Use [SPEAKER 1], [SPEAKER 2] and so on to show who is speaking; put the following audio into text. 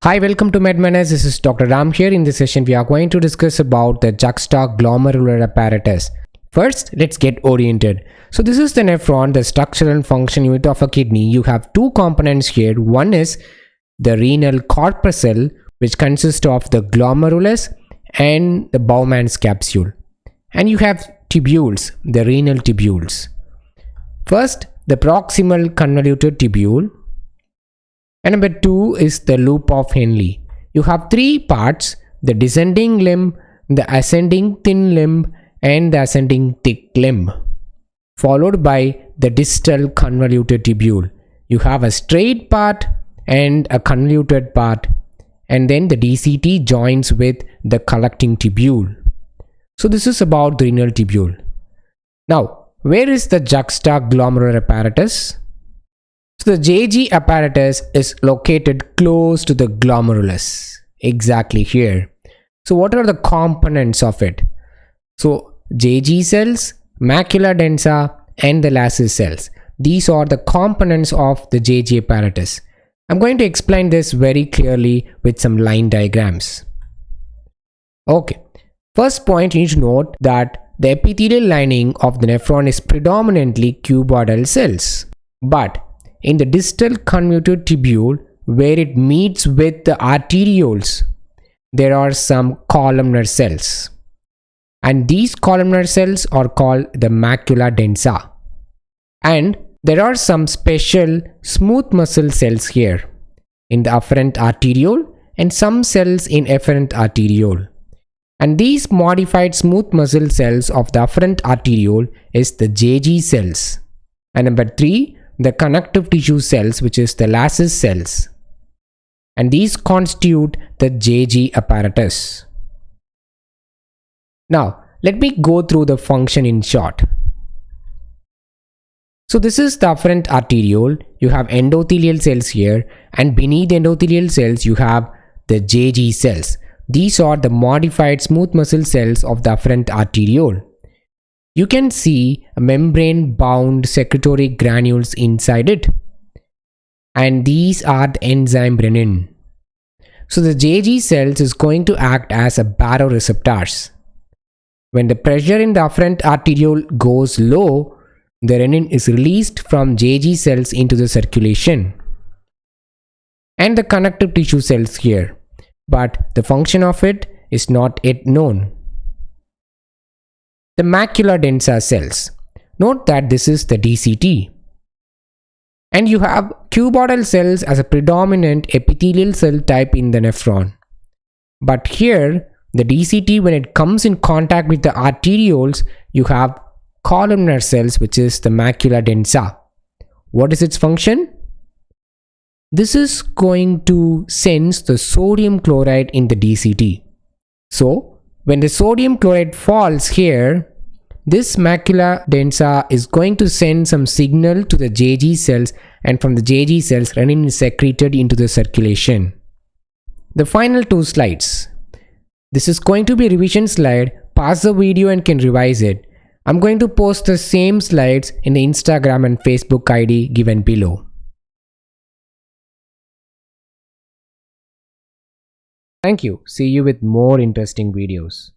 [SPEAKER 1] Hi, welcome to MedManage. This is Dr. Ram here. In this session, we are going to discuss about the juxtaglomerular apparatus. First, let's get oriented. So this is the nephron, the structural and function unit of a kidney. You have two components here. One is the renal corpuscle, which consists of the glomerulus and the Bowman's capsule. And you have tubules, the renal tubules. First, the proximal convoluted tubule. And number 2 is the loop of Henle. You have three parts: the descending limb, the ascending thin limb, and the ascending thick limb, followed by the distal convoluted tubule. You have a straight part and a convoluted part, and then the DCT joins with the collecting tubule. So this is about the renal tubule. Now, where is the juxtaglomerular apparatus? So the JG apparatus is located close to the glomerulus, exactly here. So what are the components of it? So JG cells, macula densa, and the Lassus cells. These are the components of the JG apparatus. I'm going to explain this very clearly with some line diagrams. Okay, first point, you need to note that the epithelial lining of the nephron is predominantly cuboidal cells. But in the distal convoluted tubule, where it meets with the arterioles, there are some columnar cells. And these columnar cells are called the macula densa. And there are some special smooth muscle cells here in the afferent arteriole and some cells in efferent arteriole. And these modified smooth muscle cells of the afferent arteriole is the JG cells. And number 3, the connective tissue cells, which is the Lassus cells. And these constitute the JG apparatus. Now, let me go through the function in short. So this is the afferent arteriole. You have endothelial cells here, and beneath endothelial cells you have the JG cells. These are the modified smooth muscle cells of the afferent arteriole. You can see a membrane-bound secretory granules inside it. And these are the enzyme Renin. So the JG cells is going to act as a baroreceptors. When the pressure in the afferent arteriole goes low, the renin is released from JG cells into the circulation. And the connective tissue cells here. But the function of it is not yet known. The macula densa cells. Note that this is the DCT. And you have cuboidal cells as a predominant epithelial cell type in the nephron. But here, the DCT, when it comes in contact with the arterioles, you have columnar cells, which is the macula densa. What is its function? This is going to sense the sodium chloride in the DCT. So, when the sodium chloride falls here, this macula densa is going to send some signal to the JG cells, and from the JG cells, renin is secreted into the circulation. The final 2 slides. This is going to be a revision slide. Pause the video and can revise it. I'm going to post the same slides in the Instagram and Facebook ID given below. Thank you. See you with more interesting videos.